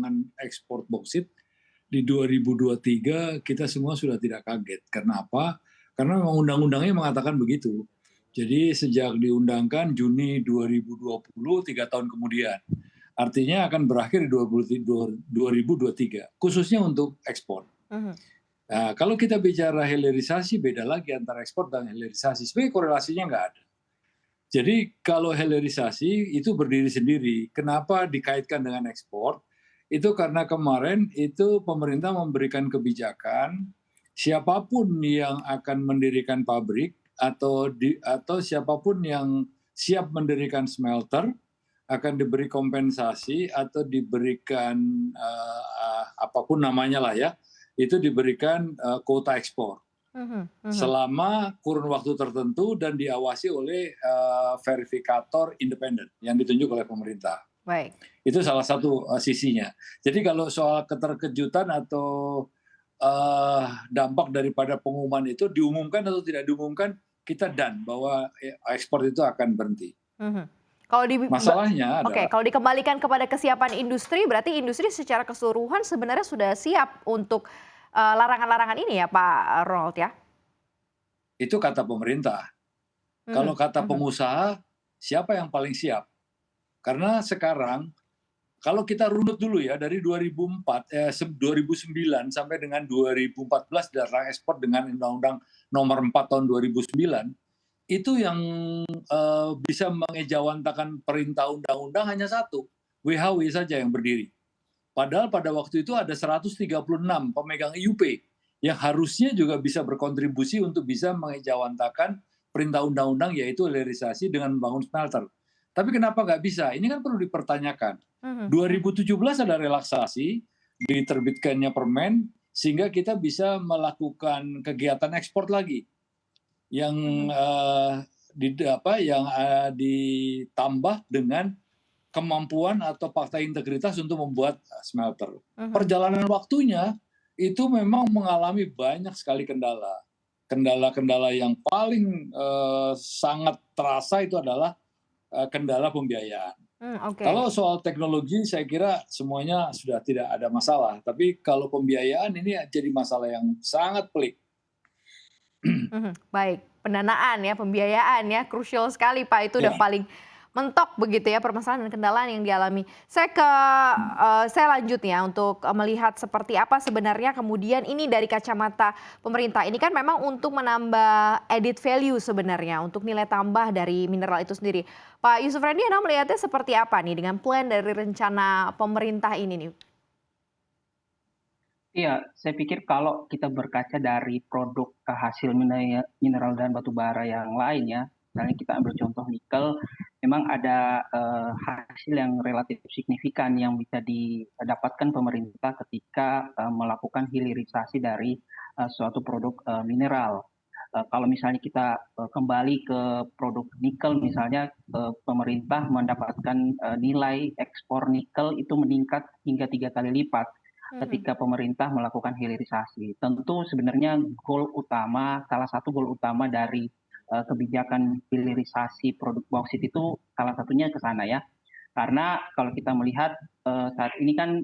perkembangan ekspor boksit di 2023 kita semua sudah tidak kaget. Kenapa? Karena memang undang-undangnya mengatakan begitu. Jadi sejak diundangkan Juni 2020, 3 tahun kemudian. Artinya akan berakhir di 2023, khususnya untuk ekspor. Nah, kalau kita bicara hilirisasi, beda lagi antara ekspor dan hilirisasi. Sebenarnya korelasinya nggak ada. Jadi kalau hilirisasi itu berdiri sendiri. Kenapa dikaitkan dengan ekspor? Itu karena kemarin itu pemerintah memberikan kebijakan siapapun yang akan mendirikan pabrik atau siapapun yang siap mendirikan smelter akan diberi kompensasi atau diberikan apapun namanya lah ya, itu diberikan kuota ekspor selama kurun waktu tertentu dan diawasi oleh verifikator independen yang ditunjuk oleh pemerintah. Baik. Itu salah satu sisinya. Jadi kalau soal keterkejutan atau dampak daripada pengumuman itu diumumkan atau tidak diumumkan, kita done bahwa ekspor itu akan berhenti. Masalahnya adalah, kalau dikembalikan kepada kesiapan industri, berarti industri secara keseluruhan sebenarnya sudah siap untuk larangan-larangan ini ya Pak Ronald ya? Itu kata pemerintah. Kalau kata pengusaha, siapa yang paling siap? Karena sekarang, kalau kita runut dulu ya, dari 2009 sampai dengan 2014 dilarang ekspor dengan Undang-Undang Nomor 4 Tahun 2009, itu yang bisa mengejawantakan perintah undang-undang hanya satu, WHW saja yang berdiri. Padahal pada waktu itu ada 136 pemegang IUP yang harusnya juga bisa berkontribusi untuk bisa mengejawantakan perintah undang-undang, yaitu hilirisasi dengan membangun smelter. Tapi kenapa nggak bisa? Ini kan perlu dipertanyakan. 2017 ada relaksasi, diterbitkannya permen, sehingga kita bisa melakukan kegiatan ekspor lagi. Yang ditambah dengan kemampuan atau fakta integritas untuk membuat smelter. Perjalanan waktunya itu memang mengalami banyak sekali kendala. Kendala-kendala yang paling sangat terasa itu adalah kendala pembiayaan. Kalau soal teknologi saya kira semuanya sudah tidak ada masalah. Tapi kalau pembiayaan ini jadi masalah yang sangat pelik. Baik, pendanaan ya, pembiayaan ya, krusial sekali Pak, itu udah paling mentok begitu ya permasalahan dan kendala yang dialami. Saya lanjut ya untuk melihat seperti apa sebenarnya kemudian ini dari kacamata pemerintah. Ini kan memang untuk menambah added value sebenarnya, untuk nilai tambah dari mineral itu sendiri. Pak Yusuf Rendy, Anda melihatnya seperti apa nih dengan plan dari rencana pemerintah ini nih? Iya, saya pikir kalau kita berkaca dari produk hasil mineral dan batu bara yang lain ya, misalnya kita ambil contoh nikel, memang ada hasil yang relatif signifikan yang bisa didapatkan pemerintah ketika melakukan hilirisasi dari suatu produk mineral. Kalau misalnya kita kembali ke produk nikel, misalnya pemerintah mendapatkan nilai ekspor nikel itu meningkat hingga 3 kali lipat ketika pemerintah melakukan hilirisasi. Tentu sebenarnya salah satu goal utama dari kebijakan hilirisasi produk bauksit itu salah satunya ke sana ya. Karena kalau kita melihat saat ini kan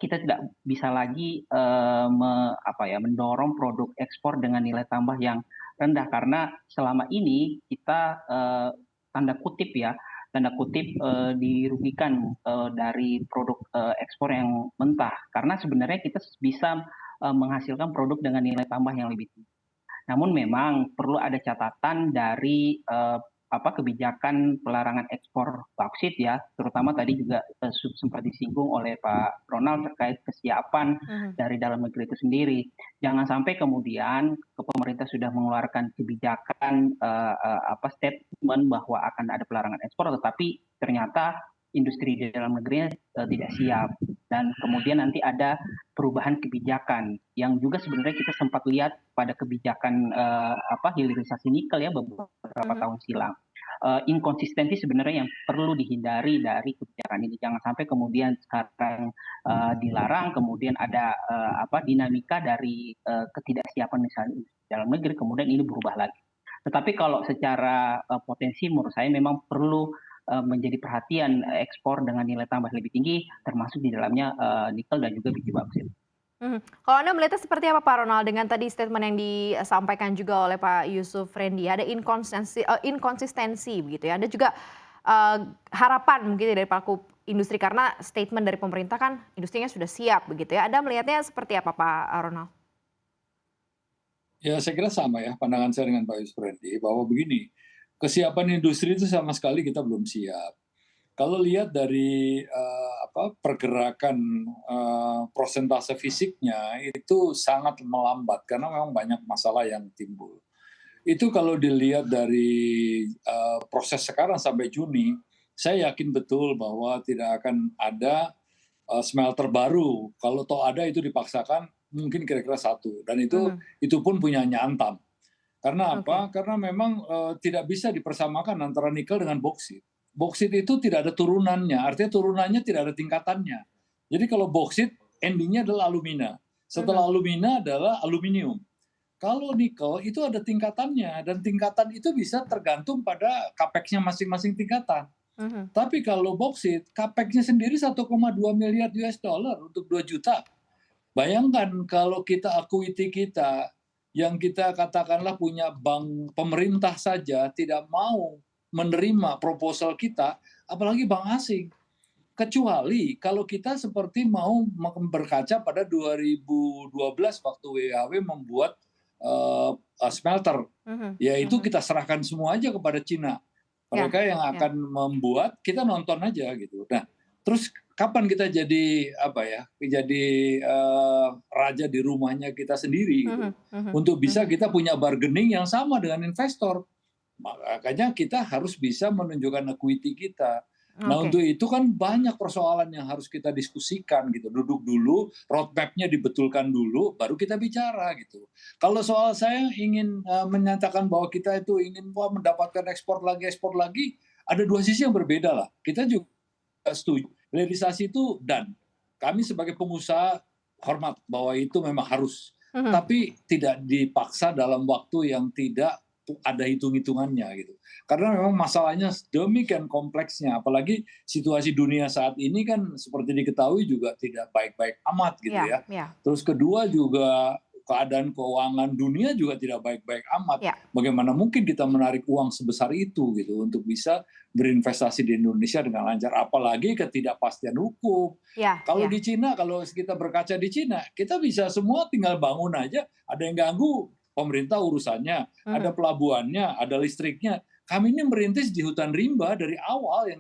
kita tidak bisa lagi mendorong produk ekspor dengan nilai tambah yang rendah, karena selama ini kita tanda kutip dirugikan dari produk ekspor yang mentah, karena sebenarnya kita bisa menghasilkan produk dengan nilai tambah yang lebih tinggi. Namun memang perlu ada catatan dari kebijakan pelarangan ekspor bauksit ya, terutama tadi juga sempat disinggung oleh Pak Ronald terkait kesiapan dari dalam negeri itu sendiri. Jangan sampai kemudian pemerintah sudah mengeluarkan kebijakan statement bahwa akan ada pelarangan ekspor, tetapi ternyata industri di dalam negerinya tidak siap, dan kemudian nanti ada perubahan kebijakan yang juga sebenarnya kita sempat lihat pada kebijakan hilirisasi nikel ya beberapa tahun silam. Inkonsistensi sebenarnya yang perlu dihindari dari kebijakan ini. Jangan sampai kemudian sekarang dilarang, kemudian ada dinamika dari ketidaksiapan misalnya dalam negeri, kemudian ini berubah lagi. Tetapi kalau secara potensi menurut saya memang perlu menjadi perhatian ekspor dengan nilai tambah lebih tinggi, termasuk di dalamnya nikel dan juga biji bauksit. Kalau Anda melihatnya seperti apa Pak Ronald dengan tadi statement yang disampaikan juga oleh Pak Yusuf Rendy, ada inkonsistensi begitu ya, ada juga harapan mungkin dari pelaku industri karena statement dari pemerintah kan industrinya sudah siap begitu ya. Anda melihatnya seperti apa Pak Ronald? Ya, saya kira sama ya pandangan saya dengan Pak Yusuf Rendy bahwa begini, kesiapan industri itu sama sekali kita belum siap. Kalau lihat dari pergerakan prosentase fisiknya itu sangat melambat karena memang banyak masalah yang timbul. Itu kalau dilihat dari proses sekarang sampai Juni, saya yakin betul bahwa tidak akan ada smelter baru. Kalau toh ada itu dipaksakan mungkin kira-kira satu, dan itu pun punyanya Antam. Karena apa? Karena memang tidak bisa dipersamakan antara nikel dengan boksit. Boksit itu tidak ada turunannya, artinya turunannya tidak ada tingkatannya. Jadi kalau boksit endingnya adalah alumina. Setelah alumina adalah aluminium. Kalau nikel itu ada tingkatannya, dan tingkatan itu bisa tergantung pada capex-nya masing-masing tingkatan. Tapi kalau boksit, capex-nya sendiri 1,2 miliar US dollar untuk 2 juta. Bayangkan kalau kita equity kita, yang kita katakanlah punya bank pemerintah saja tidak mau menerima proposal kita, apalagi bank asing. Kecuali kalau kita seperti mau berkaca pada 2012 waktu WHW membuat smelter, yaitu kita serahkan semua aja kepada Cina. Mereka yang akan membuat, kita nonton aja gitu. Nah, terus kapan kita jadi raja di rumahnya kita sendiri gitu. Untuk bisa kita punya bargaining yang sama dengan investor. Makanya kita harus bisa menunjukkan equity kita. Nah, untuk itu kan banyak persoalan yang harus kita diskusikan gitu. Duduk dulu, roadmap-nya dibetulkan dulu, baru kita bicara gitu. Kalau soal saya ingin menyatakan bahwa kita itu ingin mendapatkan ekspor lagi, ada dua sisi yang berbeda lah. Kita juga setuju. Hilirisasi itu, dan kami sebagai pengusaha hormat bahwa itu memang harus. Tapi tidak dipaksa dalam waktu yang tidak ada hitung-hitungannya gitu. Karena memang masalahnya demikian kompleksnya, apalagi situasi dunia saat ini kan seperti diketahui juga tidak baik-baik amat gitu ya. Terus kedua juga keadaan keuangan dunia juga tidak baik-baik amat. Bagaimana mungkin kita menarik uang sebesar itu gitu untuk bisa berinvestasi di Indonesia dengan lancar, apalagi ketidakpastian hukum. Kalau di Cina, kalau kita berkaca di Cina, kita bisa semua tinggal bangun aja, ada yang ganggu pemerintah urusannya, ada pelabuhannya, ada listriknya. Kami ini merintis di hutan rimba dari awal yang